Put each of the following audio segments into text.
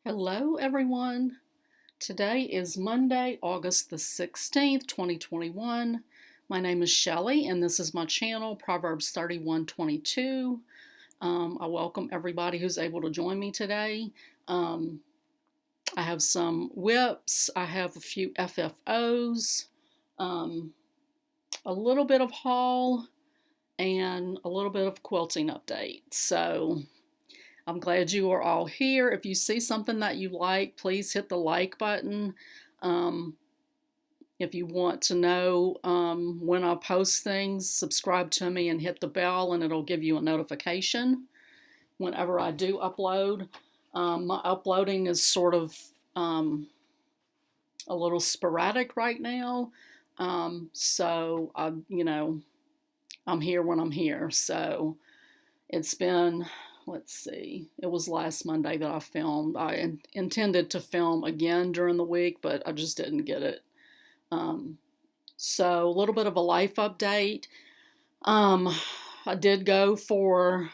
Hello, everyone. Today is Monday, August the 16th, 2021. My name is Shelley, and this is my channel, Proverbs 31:22. I welcome everybody who's able to join me today. I have some whips, I have a few FFOs, a little bit of haul, and a little bit of quilting update. So I'm glad you are all here. If you see something that you like, please hit the like button. If you want to know when I post things, subscribe to me and hit the bell, and it'll give you a notification whenever I do upload. My uploading is sort of a little sporadic right now, so I'm here when I'm here. So it's been, let's see, it was last Monday that I filmed. I intended to film again during the week, but I just didn't get it. So a little bit of a life update. I did go for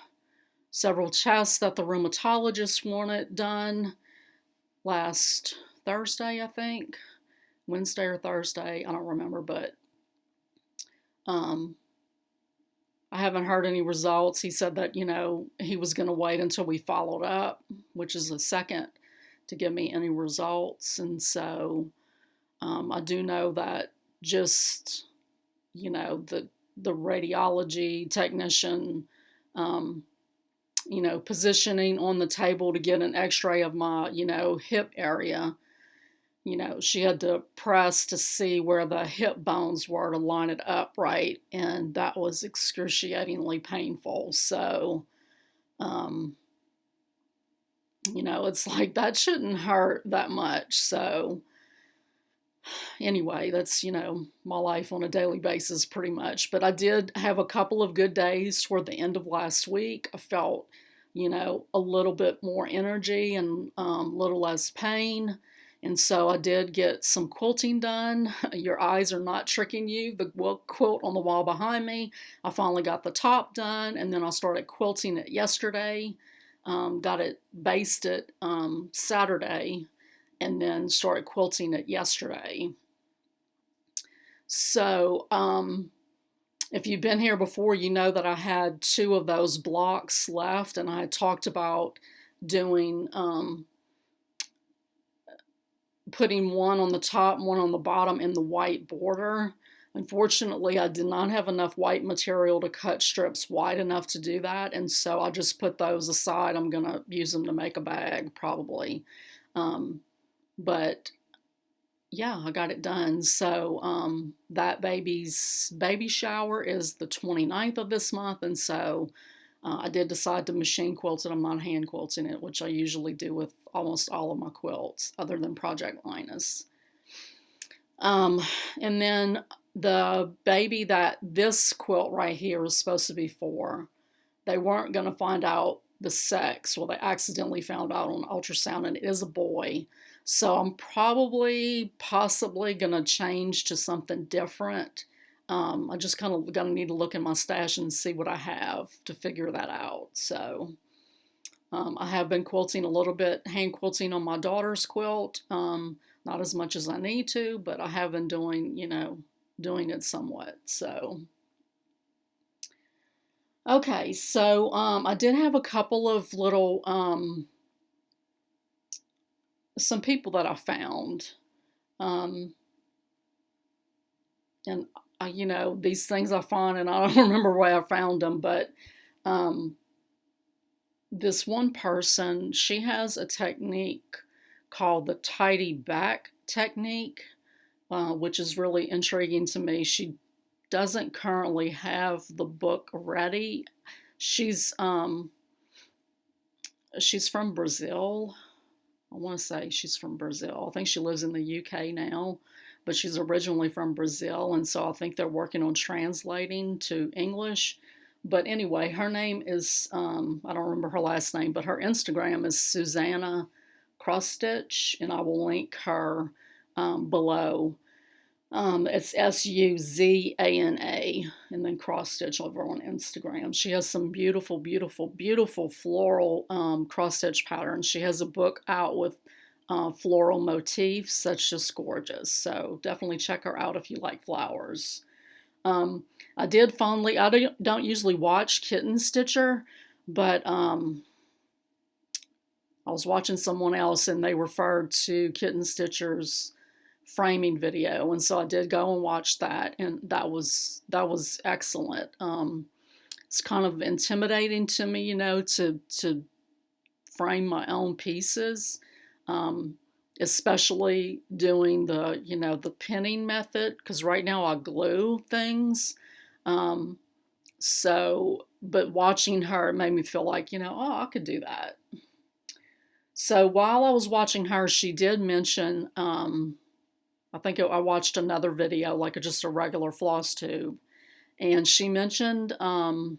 several tests that the rheumatologist wanted done last Thursday, I think. Wednesday or Thursday, I don't remember, but I haven't heard any results. He said that, he was going to wait until we followed up, which is the second, to give me any results. And so I do know that just, the radiology technician, positioning on the table to get an x-ray of my, hip area. She had to press to see where the hip bones were to line it up right, and that was excruciatingly painful. So, it's like that shouldn't hurt that much. So, anyway, that's, my life on a daily basis pretty much. But I did have a couple of good days toward the end of last week. I felt, a little bit more energy and a little less pain. And so I did get some quilting done. Your eyes are not tricking you. The quilt on the wall behind me, I finally got the top done, and then I started quilting it yesterday. Got it basted Saturday, and then started quilting it yesterday. So if you've been here before, you know that I had 2 of those blocks left, and I had talked about doing putting one on the top and one on the bottom in the white border. Unfortunately, I did not have enough white material to cut strips wide enough to do that, and so I just put those aside. I'm going to use them to make a bag, probably. But yeah, I got it done. So that baby's baby shower is the 29th of this month, and so I did decide to machine quilt it. I'm not hand quilting it, which I usually do with almost all of my quilts, other than Project Linus. And then the baby that this quilt right here is supposed to be for, they weren't going to find out the sex. Well, they accidentally found out on ultrasound, and it is a boy. So I'm possibly going to change to something different. I just kind of gonna need to look in my stash and see what I have to figure that out. So I have been quilting a little bit, hand quilting on my daughter's quilt. Not as much as I need to, but I have been doing it somewhat. So okay, so I did have a couple of little some people that I found, and these things I find, and I don't remember where I found them, but this one person, she has a technique called the tidy back technique, which is really intriguing to me. She doesn't currently have the book ready. She's from Brazil. I want to say she's from Brazil. I think she lives in the UK now, but she's originally from Brazil, and so I think they're working on translating to English. But anyway, her name is, I don't remember her last name, but her Instagram is Susanna CrossStitch, and I will link her below. It's SUZANA, and then CrossStitch over on Instagram. She has some beautiful, beautiful, beautiful floral cross-stitch patterns. She has a book out with floral motifs that's just gorgeous. So definitely check her out if you like flowers. I don't usually watch Kitten Stitcher, but I was watching someone else and they referred to Kitten Stitcher's framing video, and so I did go and watch that, and that was excellent. It's kind of intimidating to me, to frame my own pieces, especially doing the pinning method, because right now I glue things. But watching her, it made me feel like, oh, I could do that. So while I was watching her, she did mention, I think I watched another video, like just a regular Flosstube, and she mentioned a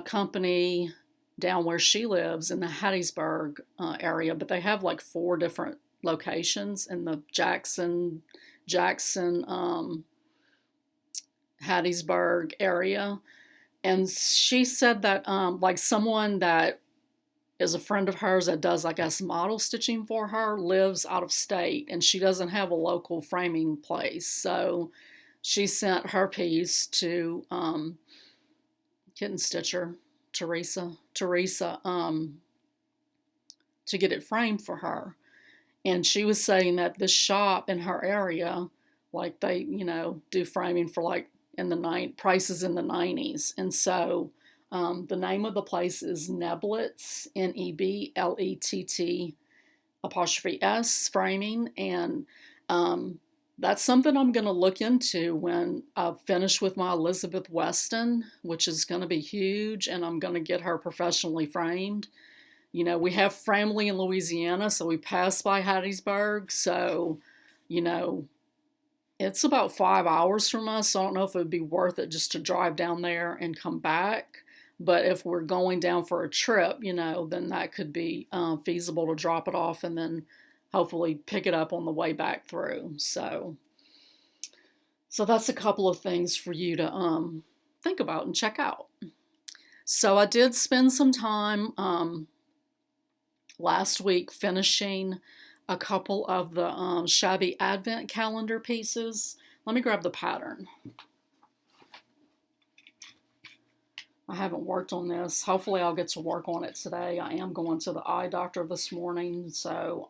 company down where she lives in the Hattiesburg area, but they have like 4 different locations in the Jackson, Hattiesburg area. And she said that like someone that is a friend of hers that does, I guess, model stitching for her, lives out of state, and she doesn't have a local framing place. So she sent her piece to Kitten Stitcher, Teresa, to get it framed for her. And she was saying that this shop in her area, like they, do framing for like prices in the 90s. And so the name of the place is Neblett, NEBLETT''S framing, and that's something I'm going to look into when I finish with my Elizabeth Weston, which is going to be huge, and I'm going to get her professionally framed. We have family in Louisiana, so we pass by Hattiesburg, so, it's about 5 hours from us, so I don't know if it would be worth it just to drive down there and come back. But if we're going down for a trip, then that could be feasible to drop it off and then hopefully pick it up on the way back through. So that's a couple of things for you to think about and check out. So I did spend some time last week finishing a couple of the shabby advent calendar pieces. Let me grab the pattern. I haven't worked on this. Hopefully I'll get to work on it today. I am going to the eye doctor this morning, so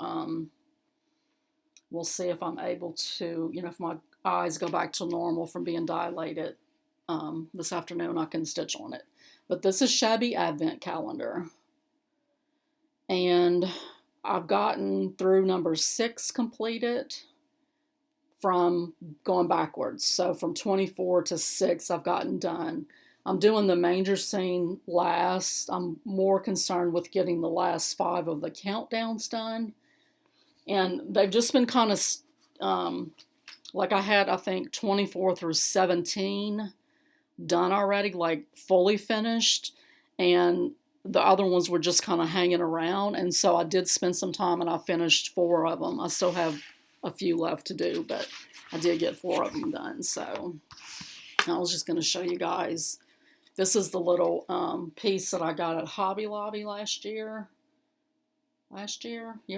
we'll see if I'm able to, if my eyes go back to normal from being dilated this afternoon, I can stitch on it. But this is Shabby Advent Calendar. And I've gotten through number 6 completed from going backwards. So from 24 to 6 I've gotten done. I'm doing the manger scene last. I'm more concerned with getting the last 5 of the countdowns done. And they've just been kind of, like I had, I think, 24 through 17 done already, like fully finished. And the other ones were just kind of hanging around. And so I did spend some time and I finished 4 of them. I still have a few left to do, but I did get 4 of them done. So I was just going to show you guys. This is the little piece that I got at Hobby Lobby year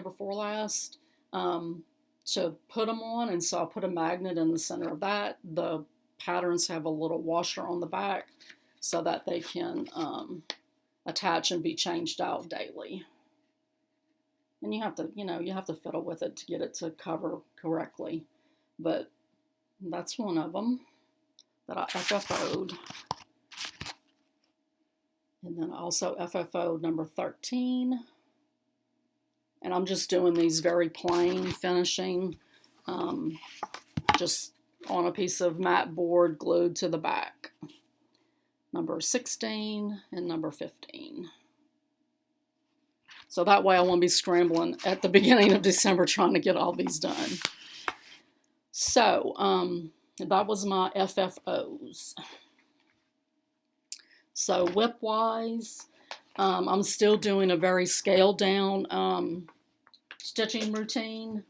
before last, to put them on. And so I put a magnet in the center of that. The patterns have a little washer on the back so that they can attach and be changed out daily. And you have to fiddle with it to get it to cover correctly. But that's one of them that I FFO'd. And then also FFO'd number 13. And I'm just doing these very plain finishing, just on a piece of matte board glued to the back. Number 16 and number 15. So that way I won't be scrambling at the beginning of December trying to get all these done. So that was my FFOs. So whip-wise, I'm still doing a very scaled down stitching routine.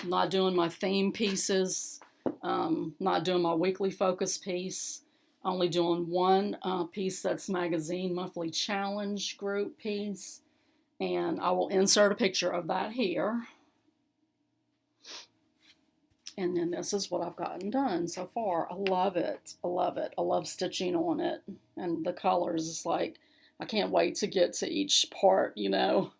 Not doing my theme pieces, not doing my weekly focus piece, only doing one piece that's magazine monthly challenge group piece, and I will insert a picture of that here. And then this is what I've gotten done so far. I love it. I love it. I love stitching on it. And the colors, it's like, I can't wait to get to each part, you know.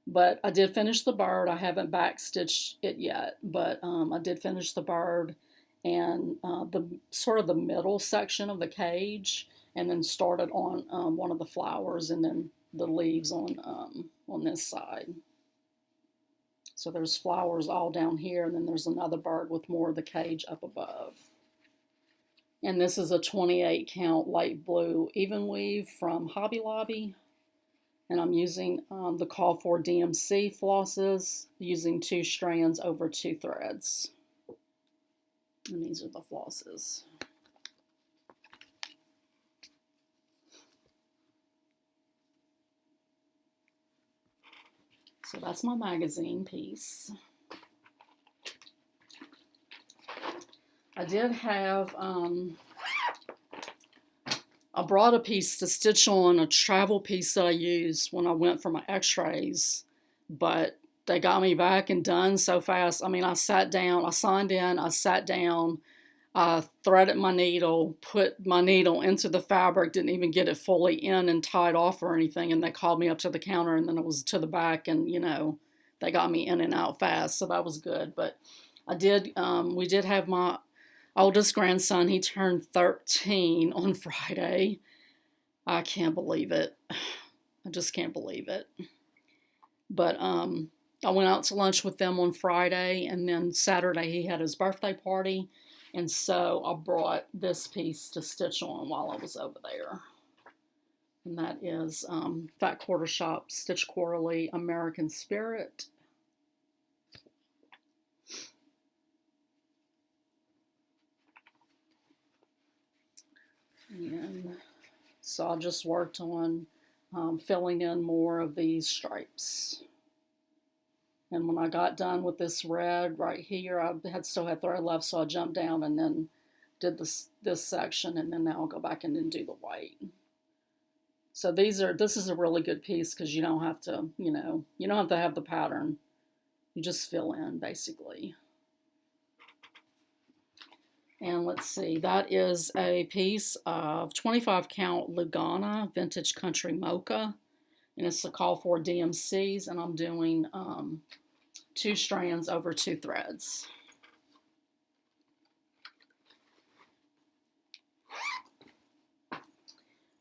But I did finish the bird. I haven't back stitched it yet, but I did finish the bird and the sort of the middle section of the cage, and then started on one of the flowers and then the leaves on this side. So there's flowers all down here, and then there's another bird with more of the cage up above. And this is a 28 count light blue even weave from Hobby Lobby. And I'm using the Call for DMC flosses, using 2 strands over 2 threads. And these are the flosses. So that's my magazine piece. I did have, I brought a piece to stitch on, a travel piece that I used when I went for my x-rays, but they got me back and done so fast. I mean, I sat down, I signed in, I sat down, I threaded my needle, put my needle into the fabric, didn't even get it fully in and tied off or anything, and they called me up to the counter, and then it was to the back, and, you know, they got me in and out fast, so that was good. But I did, we did have my oldest grandson, he turned 13 on Friday. I can't believe it. I just can't believe it. But I went out to lunch with them on Friday, and then Saturday he had his birthday party, and so I brought this piece to stitch on while I was over there. And that is Fat Quarter Shop Stitch Quarterly American Spirit. And so I just worked on filling in more of these stripes. And when I got done with this red right here, I still had thread left, so I jumped down and then did this section, and then now I'll go back in and do the white. So this is a really good piece because you don't have to, you know, you don't have to have the pattern. You just fill in basically. And let's see, that is a piece of 25 count Lugana Vintage Country Mocha. And it's a Call for DMCs, and I'm doing 2 strands over 2 threads.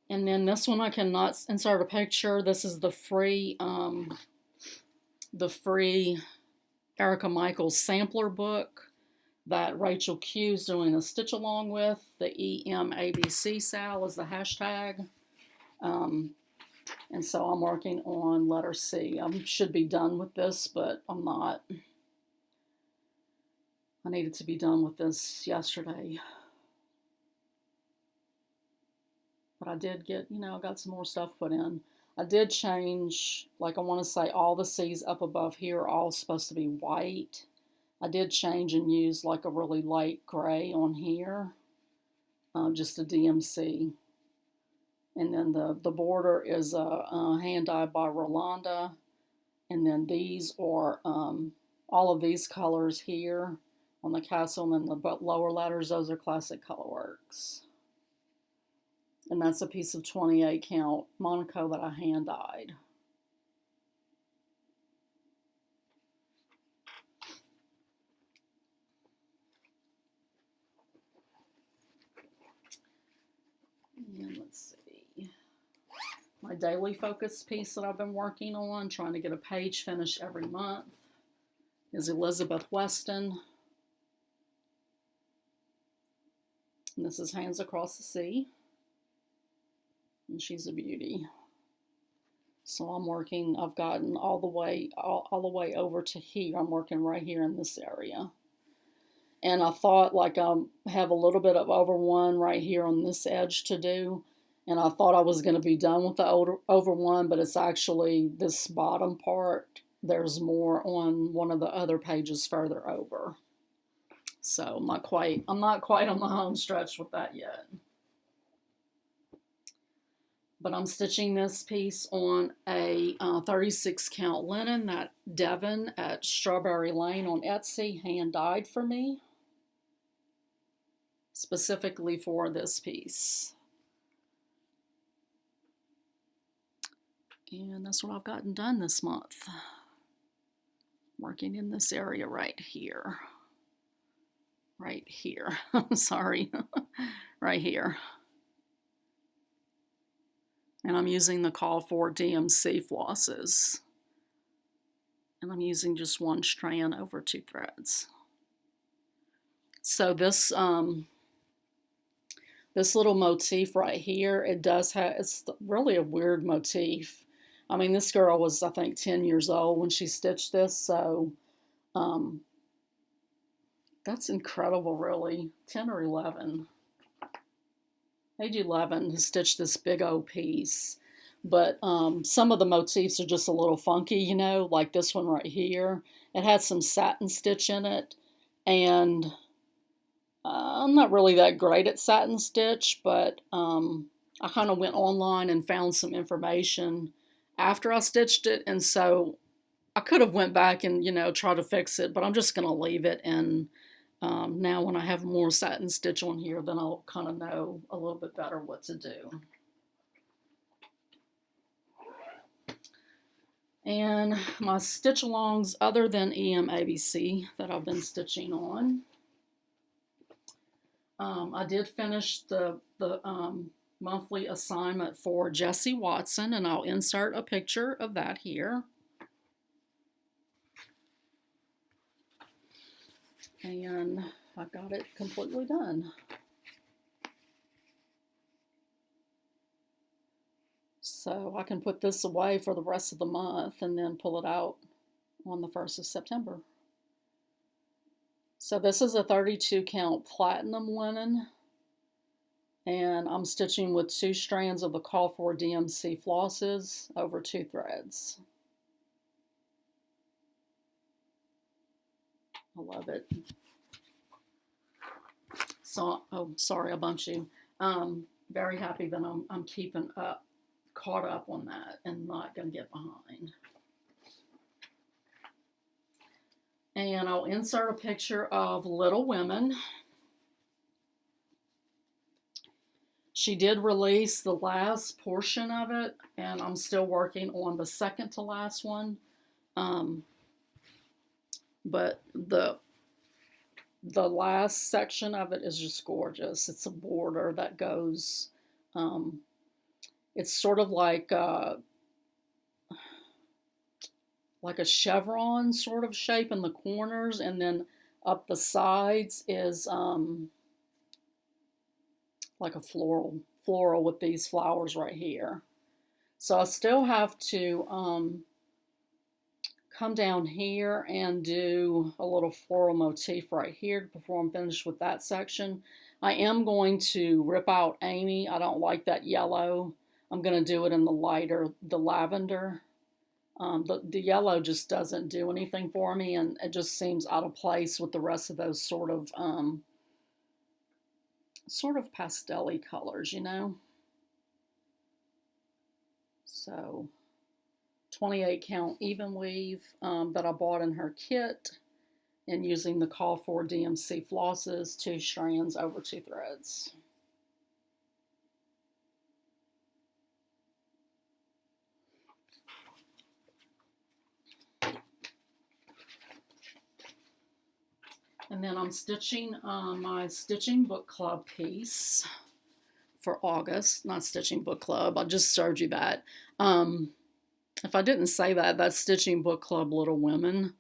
And then this one I cannot insert a picture. This is the free Erica Michaels sampler book that Rachel Q is doing a stitch along with. The EMABC Sal is the hashtag. And so I'm working on letter C. I should be done with this, but I'm not. I needed to be done with this yesterday. But I did get, you know, I got some more stuff put in. I did change, like I want to say all the C's up above here are all supposed to be white. I did change and use like a really light gray on here, just a DMC. And then the border is a hand dyed by Rolanda. And then these are all of these colors here on the castle, and then the lower letters, those are Classic Colorworks. And that's a piece of 28 count Monaco that I hand dyed. And let's see. My daily focus piece that I've been working on, trying to get a page finished every month, is Elizabeth Weston. And this is Hands Across the Sea. And she's a beauty. So I'm working, I've gotten all the way over to here. I'm working right here in this area. And I thought, like, I have a little bit of over one right here on this edge to do. And I thought I was going to be done with the over one, but it's actually this bottom part there's more on one of the other pages further over. So I'm not quite on the home stretch with that yet. But I'm stitching this piece on a 36 count linen that Devin at Strawberry Lane on Etsy hand dyed for me, specifically for this piece. And that's what I've gotten done this month. Working in this area right here. Right here. I'm sorry. Right here. And I'm using the Call for DMC flosses. And I'm using just one strand over 2 threads. So this this little motif right here, it's really a weird motif. I mean, this girl was, I think, 10 years old when she stitched this, so that's incredible, really. 10 or 11. Age 11 to stitch this big old piece. But some of the motifs are just a little funky, you know, like this one right here. It had some satin stitch in it, and I'm not really that great at satin stitch, but I kind of went online and found some information after I stitched it, and so I could have went back and, you know, try to fix it, but I'm just going to leave it, and now when I have more satin stitch on here, then I'll kind of know a little bit better what to do. And my stitch alongs other than EM ABC that I've been stitching on. I did finish the monthly assignment for Jessie Watson, and I'll insert a picture of that here. And I got it completely done. So I can put this away for the rest of the month and then pull it out on the 1st of September. So this is a 32 count platinum linen, and I'm stitching with 2 strands of the Call for DMC flosses over 2 threads. I love it. So, oh, sorry, I bumped you. Very happy that I'm keeping caught up on that and not going to get behind. And I'll insert a picture of Little Women. She did release the last portion of it, and I'm still working on the second to last one. But the last section of it is just gorgeous. It's a border that goes, it's sort of like a chevron sort of shape in the corners, and then up the sides is like a floral with these flowers right here. So I still have to come down here and do a little floral motif right here before I'm finished with that section. I am going to rip out Amy. I don't like that yellow. I'm going to do it in the lighter, the lavender. The yellow just doesn't do anything for me, and it just seems out of place with the rest of those sort of pastel-y colors, you know. So 28 count even weave that I bought in her kit, and using the Call for DMC flosses, 2 strands over 2 threads. And then I'm stitching my Stitching Book Club piece for August. Not Stitching Book Club, I just showed you that. If I didn't say that, that's Stitching Book Club Little Women.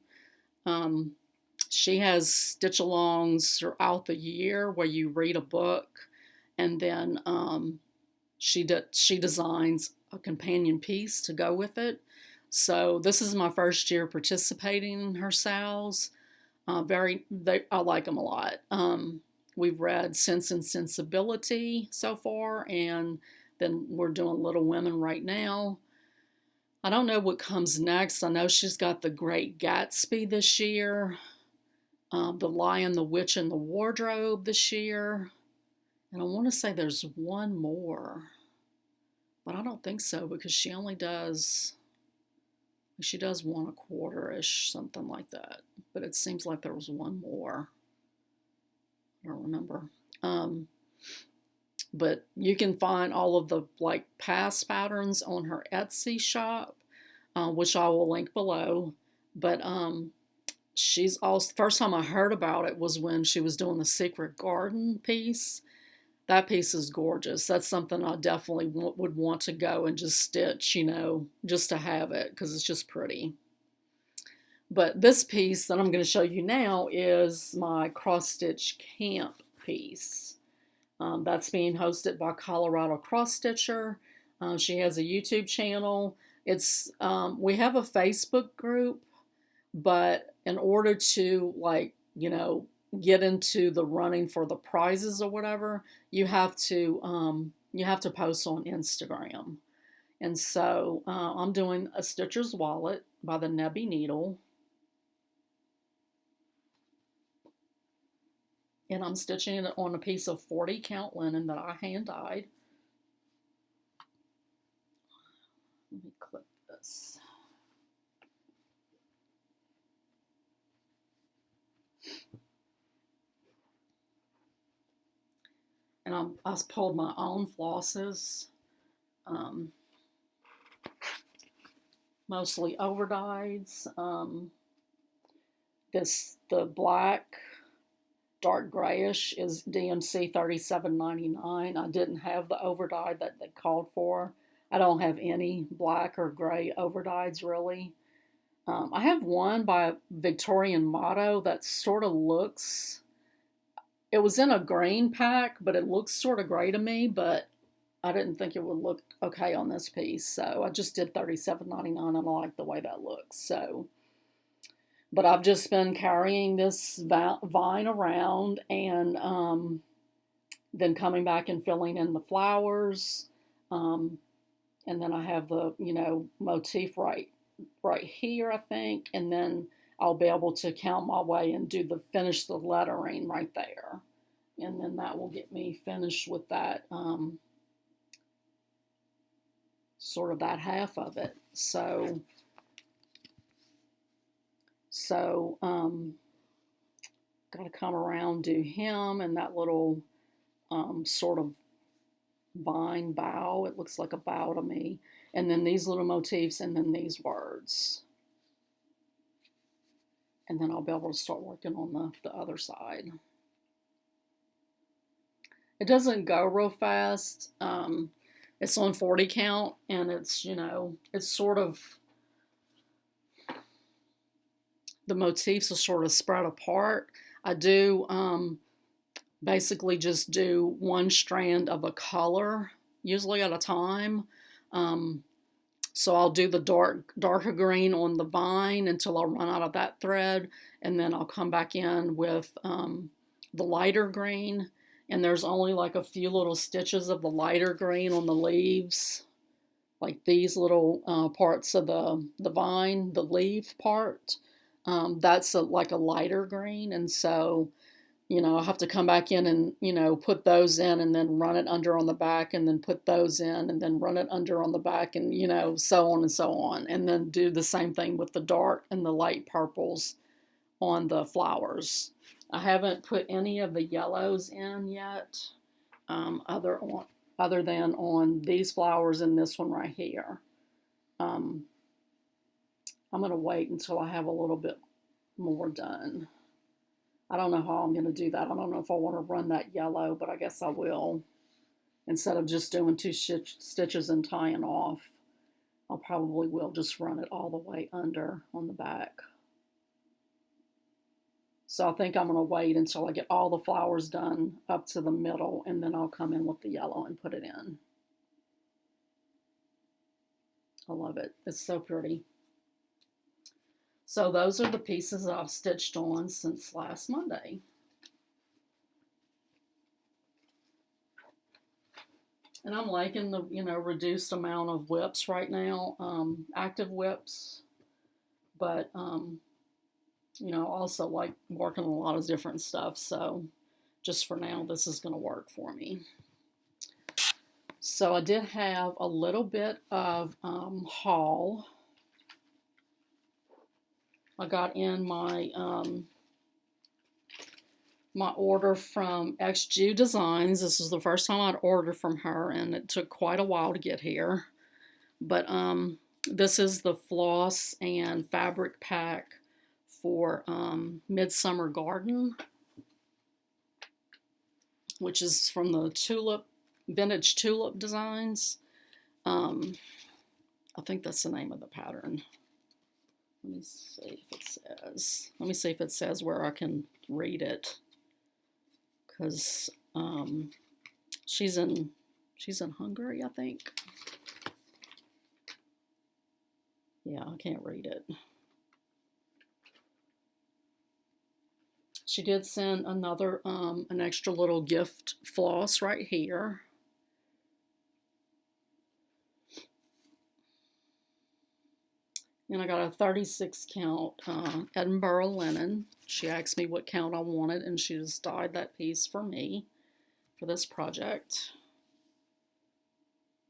She has stitch-alongs throughout the year where you read a book, and then she designs a companion piece to go with it. So this is my first year participating in her sales. I like them a lot. We've read Sense and Sensibility so far, and then we're doing Little Women right now. I don't know what comes next. I know she's got The Great Gatsby this year, The Lion, the Witch, and the Wardrobe this year. And I want to say there's one more, but I don't think so because she does one a quarter-ish, something like that. But it seems like there was one more. I don't remember. But you can find all of the like past patterns on her Etsy shop, which I will link below. But she's also, first time I heard about it was when she was doing the Secret Garden piece. That piece is gorgeous. That's something I definitely would want to go and just stitch, just to have it because it's just pretty. But this piece that I'm going to show you now is my cross stitch camp piece. That's being hosted by Colorado CrossStitcher. She has a YouTube channel. We have a Facebook group, but in order to get into the running for the prizes or whatever, you have to post on Instagram. And so I'm doing a Stitcher's Wallet by the Nebby needle. And I'm stitching it on a piece of 40 count linen that I hand dyed. Let me clip this. And I pulled my own flosses, mostly overdyes. The black dark grayish is DMC 37.99. I didn't have the overdye that they called for. I don't have any black or gray overdyes really. I have one by Victorian Motto that sort of looks, it was in a green pack, but it looks sort of gray to me, but I didn't think it would look okay on this piece. So I just did $37.99 and I like the way that looks. So, but I've just been carrying this vine around and then coming back and filling in the flowers. And then I have the, motif right here, I think. And then I'll be able to count my way and finish the lettering right there. And then that will get me finished with that, sort of that half of it. So got to come around, do him and that little sort of vine bow. It looks like a bow to me. And then these little motifs and then these words. And then I'll be able to start working on the other side. It doesn't go real fast. It's on 40 count and it's, it's sort of, the motifs are sort of spread apart. I do basically just do one strand of a color, usually at a time. So I'll do the darker green on the vine until I run out of that thread, and then I'll come back in with the lighter green, and there's only like a few little stitches of the lighter green on the leaves, like these little parts of the vine, the leaf part. That's like a lighter green, and so I have to come back in and put those in and then run it under on the back and then put those in and then run it under on the back and so on and so on, and then do the same thing with the dark and the light purples on the flowers. I haven't put any of the yellows in yet, other than on these flowers and this one right here. I'm going to wait until I have a little bit more done. I don't know how I'm going to do that. I don't know if I want to run that yellow, but I guess I will. Instead of just doing 2 stitches and tying off, I probably will just run it all the way under on the back. So I think I'm going to wait until I get all the flowers done up to the middle, and then I'll come in with the yellow and put it in. I love it. It's so pretty. So those are the pieces that I've stitched on since last Monday. And I'm liking the, reduced amount of whips right now, active whips. But, also like working on a lot of different stuff. So just for now, this is going to work for me. So I did have a little bit of haul. I got in my my order from XJuDesigns. This is the first time I'd ordered from her, and it took quite a while to get here. But this is the floss and fabric pack for Midsummer Garden, which is from the Vintage Tulip Designs. I think that's the name of the pattern. Let me see if it says. Let me see if it says where I can read it, because she's in Hungary, I think. Yeah, I can't read it. She did send another an extra little gift floss right here. And I got a 36 count Edinburgh linen. She asked me what count I wanted, and she just dyed that piece for me for this project.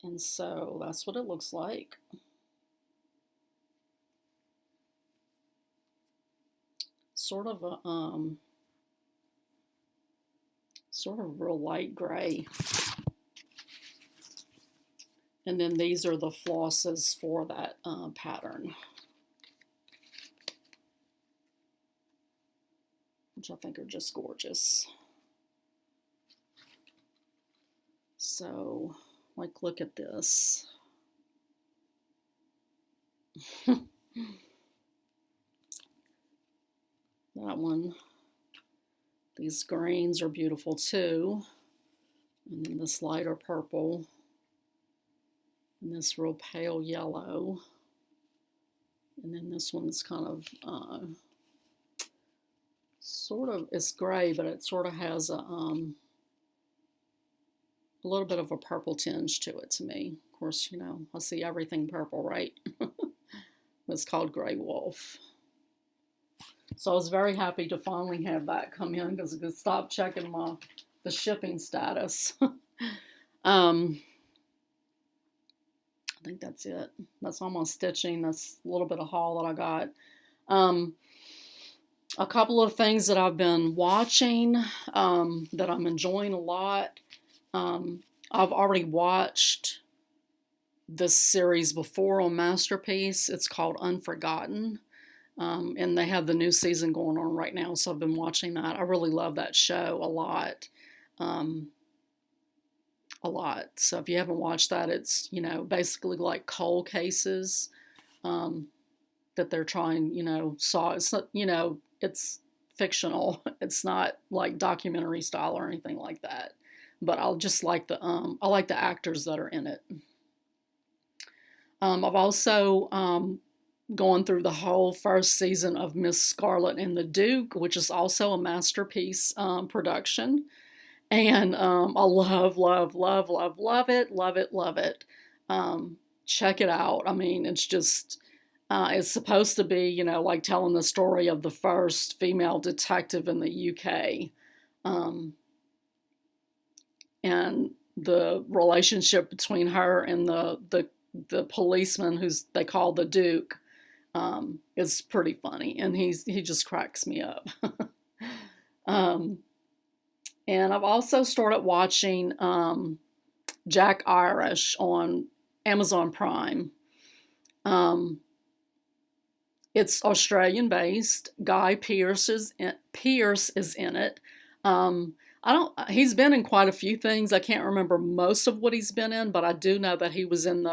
And so that's what it looks like. Sort of a real light gray. And then these are the flosses for that pattern, which I think are just gorgeous. So, like, look at this. That one. These greens are beautiful too. And then this lighter purple. And this real pale yellow. And then this one's kind of, it's gray, but it sort of has a little bit of a purple tinge to it to me. Of course, I see everything purple, right? It's called Gray Wolf. So I was very happy to finally have that come in, because I could stop checking the shipping status. I think that's it. That's all my stitching. That's a little bit of haul that I got. A couple of things that I've been watching that I'm enjoying a lot. I've already watched this series before on Masterpiece. It's called Unforgotten. And they have the new season going on right now, so I've been watching that. I really love that show a lot. So if you haven't watched that, it's, basically like cold cases that they're trying, solve. It's not, it's fictional. It's not like documentary style or anything like that. But I'll just like I like the actors that are in it. I've also gone through the whole first season of Miss Scarlet and the Duke, which is also a Masterpiece production. And I love, love, love, love, love it, love it, love it. Check it out. I mean, it's just, it's supposed to be, like telling the story of the first female detective in the UK. And the relationship between her and the policeman they call the Duke is pretty funny. And he just cracks me up. And I've also started watching Jack Irish on Amazon Prime. It's Australian based. Guy Pearce is in it. He's been in quite a few things. I can't remember most of what he's been in, but I do know that he was in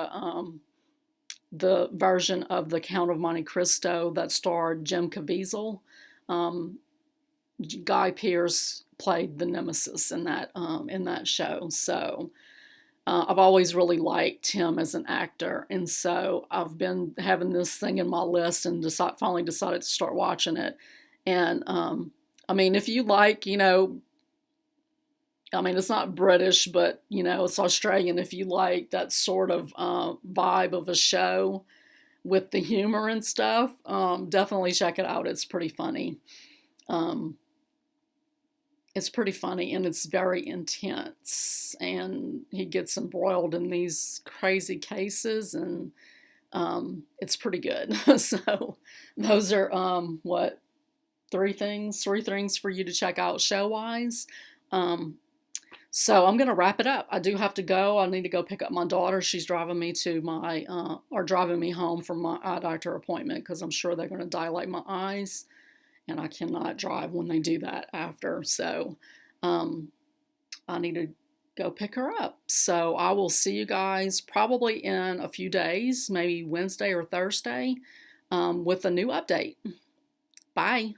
the version of The Count of Monte Cristo that starred Jim Caviezel. Guy Pearce played the nemesis in that show. So I've always really liked him as an actor, and so I've been having this thing in my list and finally decided to start watching it. And I mean, if you like, I mean, it's not British, but you know, it's Australian if you like that sort of vibe of a show with the humor and stuff. Definitely check it out. It's pretty funny. Um, it's pretty funny and it's very intense. And he gets embroiled in these crazy cases, and it's pretty good. So those are what three things for you to check out show wise. Um, so I'm gonna wrap it up. I do have to go. I need to go pick up my daughter. She's driving me to my or driving me home from my eye doctor appointment because I'm sure they're gonna dilate my eyes, and I cannot drive when they do that after. So um, I need to go pick her up. So I will see you guys probably in a few days, maybe Wednesday or Thursday, with a new update. Bye.